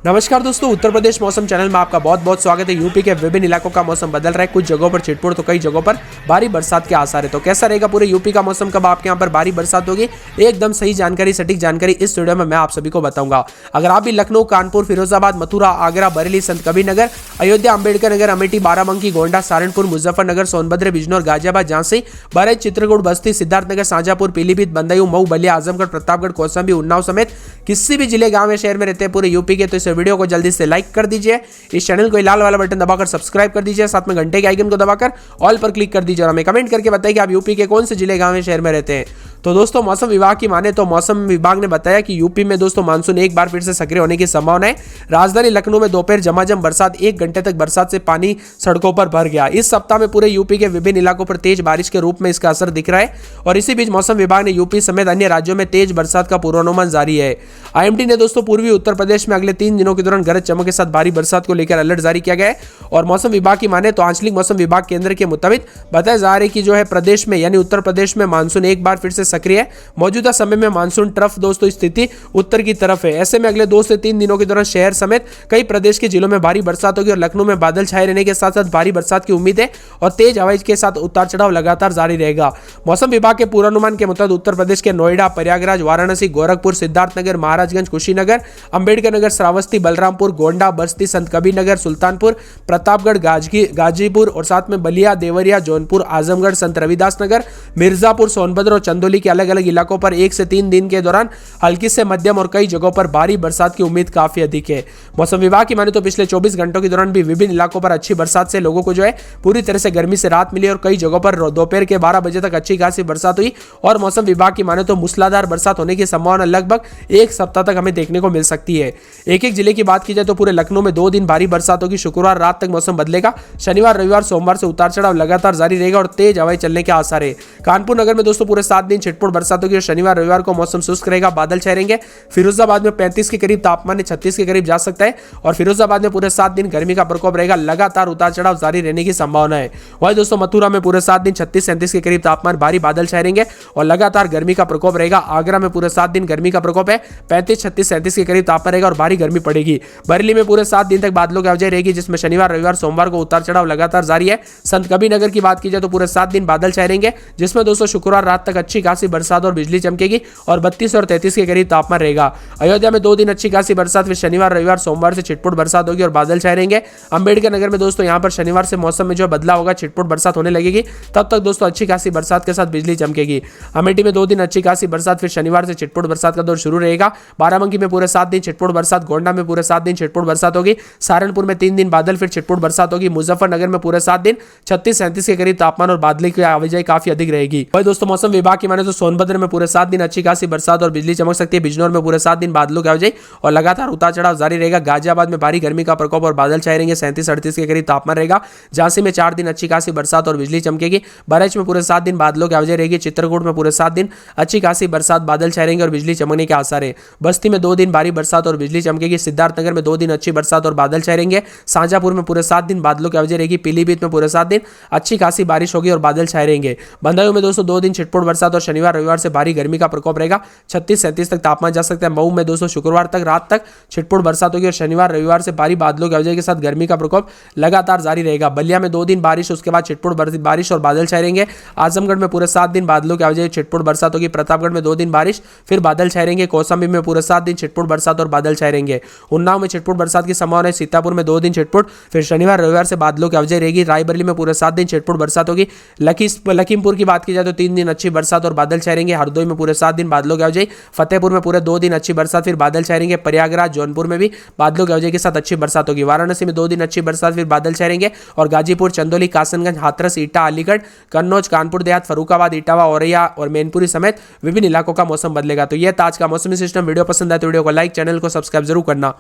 नमस्कार दोस्तों, उत्तर प्रदेश मौसम चैनल में आपका बहुत बहुत स्वागत है। यूपी के विभिन्न इलाकों का मौसम बदल रहा है। कुछ जगहों पर छिटपुट तो कई जगहों पर भारी बरसात के आसार है। तो कैसा रहेगा पूरे यूपी का मौसम, कब आपके यहाँ पर भारी बरसात होगी, एकदम सही जानकारी, सटीक जानकारी इस वीडियो में मैं आप सभी को बताऊंगा। अगर आप भी लखनऊ, कानपुर, फिरोजाबाद, मथुरा, आगरा, बरेली, संतकबीरनगर, अयोध्या, अंबेडकर नगर, अमेठी, बाराबंकी, गोंडा, सहारनपुर, मुजफ्फरनगर, सोनभद्र, बिजनौर, गाजियाबाद, झांसी, बहराइच, चित्रकूट, बस्ती, सिद्धार्थनगर, शाजापुर, पीलीभीत, बदायूं, मऊ, बलिया, आजमगढ़, प्रतापगढ़, कौशाम्बी, उन्नाव समेत किसी भी जिले, गांव या शहर में रहते हैं पूरे यूपी के, तो इस वीडियो को जल्दी से लाइक कर दीजिए, इस चैनल को लाल वाला बटन दबाकर सब्सक्राइब कर दीजिए, साथ में घंटे के आइकन को दबाकर ऑल पर क्लिक कर दीजिए और हमें कमेंट करके बताइए कि आप यूपी के कौन से जिले, गांव या शहर में रहते हैं। तो दोस्तों, मौसम विभाग की माने तो मौसम विभाग ने बताया कि यूपी में दोस्तों मानसून एक बार फिर से सक्रिय होने की संभावना है। राजधानी लखनऊ में दोपहर झमाझम बरसात, 1 घंटे तक बरसात से पानी सड़कों पर भर गया। इस सप्ताह में पूरे यूपी के विभिन्न इलाकों पर तेज बारिश के रूप में इसका असर दिख रहा है और इसी बीच मौसम विभाग ने यूपी समेत अन्य राज्यों में तेज बरसात का पूर्वानुमान जारी है। आईएमडी ने दोस्तों पूर्वी उत्तर प्रदेश में अगले 3 दिनों के दौरान गरज चमक के साथ भारी बरसात को लेकर अलर्ट जारी किया गया है और मौसम विभाग की माने तो आंचलिक मौसम विभाग केंद्र के मुताबिक बताया जा रहा है कि जो है प्रदेश में यानी उत्तर प्रदेश में मानसून एक बार फिर से सक्रिय है। मौजूदा समय में मानसून ट्रफ दोस्तों स्थिति उत्तर की तरफ है। ऐसे में अगले 2 से 3 दिनों के दौरान शहर समेत कई प्रदेश के जिलों में भारी बरसात होगी और लखनऊ में बादल छाए रहने के साथ साथ भारी बरसात की उम्मीद है और तेज हवाई के साथ उतार चढ़ाव लगातार जारी रहेगा। मौसम विभाग के पूर्वानुमान के मुताबिक उत्तर प्रदेश के नोएडा, प्रयागराज, वाराणसी, गोरखपुर, सिद्धार्थनगर, महाराजगंज, कुशीनगर, अंबेडकर नगर, श्रावस्ती, बलरामपुर, गोंडा, बस्ती, संतकबीरनगर, सुल्तानपुर, प्रतापगढ़, गाजीपुर और साथ में बलिया, देवरिया, जौनपुर, आजमगढ़, संत रविदास नगर, मिर्जापुर, सोनभद्र और चंदौली के अलग अलग इलाकों पर 1 से 3 दिन के दौरान हल्की से मध्यम और कई जगहों पर भारी बरसात की उम्मीद काफी अधिक है। मौसम विभाग की माने तो पिछले 24 घंटों के दौरान भी विभिन्न इलाकों पर अच्छी बरसात से लोगों को जो है पूरी तरह से गर्मी से राहत मिली और कई जगहों पर दोपहर के 12 बजे तक अच्छी खासी बरसात हुई और मौसम विभाग की माने तो मूसलाधार बरसात होने की संभावना लगभग 1 सप्ताह तक हमें देखने को मिल सकती है। एक जिले की बात की जाए तो पूरे लखनऊ में 2 दिन भारी बरसात होगी। शुक्रवार रात तक मौसम बदलेगा। शनिवार, रविवार, सोमवार से उतार चढ़ाव लगातार जारी रहेगा और तेज हवाएं चलने के आसार है। कानपुर नगर में दोस्तों पूरे 7 दिन छिटपुट बरसात होगी और शनिवार, रविवार को मौसम शुष्क रहेगा, बादल छाए रहेंगे। फिरोजाबाद में 35 के करीब तापमान 36 के करीब जा सकता है और फिरोजाबाद में पूरे 7 दिन गर्मी का प्रकोप रहेगा। लगातार उतार चढ़ाव जारी रहने की संभावना है। वहीं दोस्तों मथुरा में पूरे 7 दिन 36-37 के करीब तापमान, भारी बादल छाए रहेंगे और लगातार गर्मी का प्रकोप रहेगा। आगरा में पूरे 7 दिन गर्मी का प्रकोप है, 35-36-37 के करीब तापमान रहेगा और भारी गर्मी पड़ेगी। बरेली में पूरे 7 दिन तक बादलों की आवाजाही रहेगी, जिसमें शनिवार, रविवार, सोमवार को उतार चढ़ाव लगातार जारी है। संतकबीरनगर की बात की जाए तो पूरे 7 दिन बादल छाए रहेंगे, जिसमें दोस्तों शुक्रवार रात तक अच्छी खासी बरसात और बिजली चमकेगी और 32 और 33 के करीब तापमान रहेगा। अयोध्या में 2 दिन अच्छी खासी बरसात, फिर शनिवार, रविवार, सोमवार से छिटपुट बरसात होगी और बादल छाए रहेंगे। अंबेडकर नगर में दोस्तों यहां पर शनिवार से मौसम में जो बदलाव होगा, छिटपुट बरसात होने लगेगी। तब तक दोस्तों अच्छी खासी बरसात के साथ बिजली चमकेगी। अमेठी में 2 दिन अच्छी खासी बरसात, फिर शनिवार से छिटपुट बरसात का दौर शुरू रहेगा। बाराबंकी में पूरे 7 दिन छिटपुट बरसात, गोंडा में पूरे 7 दिन छिटपुट बरसात होगी। सहारनपुर में 3 दिन बादल, फिर छिटपुट बरसात होगी। मुजफ्फरनगर में पूरे 7 दिन 36-37 के करीब तापमान और बादल की आवाजाही काफी अधिक रहेगी। वही दोस्तों मौसम विभाग की माने तो सोनभद्र में पूरे 7 दिन अच्छी खासी बरसात और बिजली चमक सकती है। बिजनौर में पूरे 7 दिन बादलों की आवाजाही और लगातार उतार चढ़ाव जारी रहेगा। गाजियाबाद में भारी गर्मी का प्रकोप और बादल छाए रहेंगे, 37-38 के करीब तापमान रहेगा। झांसी में 4 दिन अच्छी खासी बरसात और बिजली चमकेगी। बहराइच में पूरे 7 दिन बादलों की आवाजाही रहेगी। चित्रकूट में पूरे 7 दिन अच्छी खासी बरसात, बादल छाए रहेंगे और बिजली चमकने के आसार है। बस्ती में 2 दिन भारी बरसात और बिजली चमकेगी। सिद्धार्थनगर में 2 दिन अच्छी बरसात और बादल छाए रहेंगे। शाजापुर में पूरे 7 दिन बादलों की आवाजाही रहेगी। पीलीभीत में पूरे 7 दिन अच्छी खासी बारिश होगी और बादल छाए रहेंगे। बदायूं में दोस्तों 2 दिन छिटपुट बरसात और शनिवार, रविवार से भारी गर्मी का प्रकोप रहेगा। 36-37 तक तापमान जा सकता है। मऊ में दोस्तों शुक्रवार तक रात तक छिटपुट बरसात होगी और शनिवार, रविवार से भारी बादलों की आवाजाही के साथ गर्मी का प्रकोप लगातार जारी रहेगा। बलिया में 2 दिन बारिश, उसके बाद छिटपुट बारिश और बादल छाए रहेंगे। आजमगढ़ में पूरे 7 दिन बादलों की आवाजाही, छिटपुट बरसात होगी। प्रतापगढ़ में 2 दिन बारिश, फिर बादल छाए रहेंगे। कौशाम्बी में पूरे 7 दिन छिटपुट बरसात और बादल छाए रहेंगे। उन्नाव में छिटपुट बरसात की संभावना है। सीतापुर में 2 दिन छिटपुट, फिर शनिवार, रविवार से बादलों की आवाजाही रहेगी। रायबरेली में पूरे 7 दिन छिटपुट बरसात होगी। लखीमपुर की बात की जाए तो 3 दिन अच्छी बरसात और बादल छाए रहेंगे। हरदोई में पूरे 7 दिन बादलों की आवाजाही। फतेहपुर में पूरे 2 दिन अच्छी बरसात, फिर बादल छाए रहेंगे। प्रयागराज, जौनपुर में भी बादलों की आवाजाही के साथ अच्छी बरसात होगी। वाराणसी में 2 दिन अच्छी बरसात, फिर बादल छाए रहेंगे और गाजीपुर, चंदौली, कासनगंज, हाथरस, ईटा, अलीगढ़, कन्नौज, कानपुर देहात, फरुखाबाद, इटावा, औरैया और मैनपुरी समेत विभिन्न इलाकों का मौसम बदलेगा। तो यह था आज का मौसमी सिस्टम। वीडियो पसंद आए तो वीडियो को लाइक, चैनल को सब्सक्राइब जरूर करना।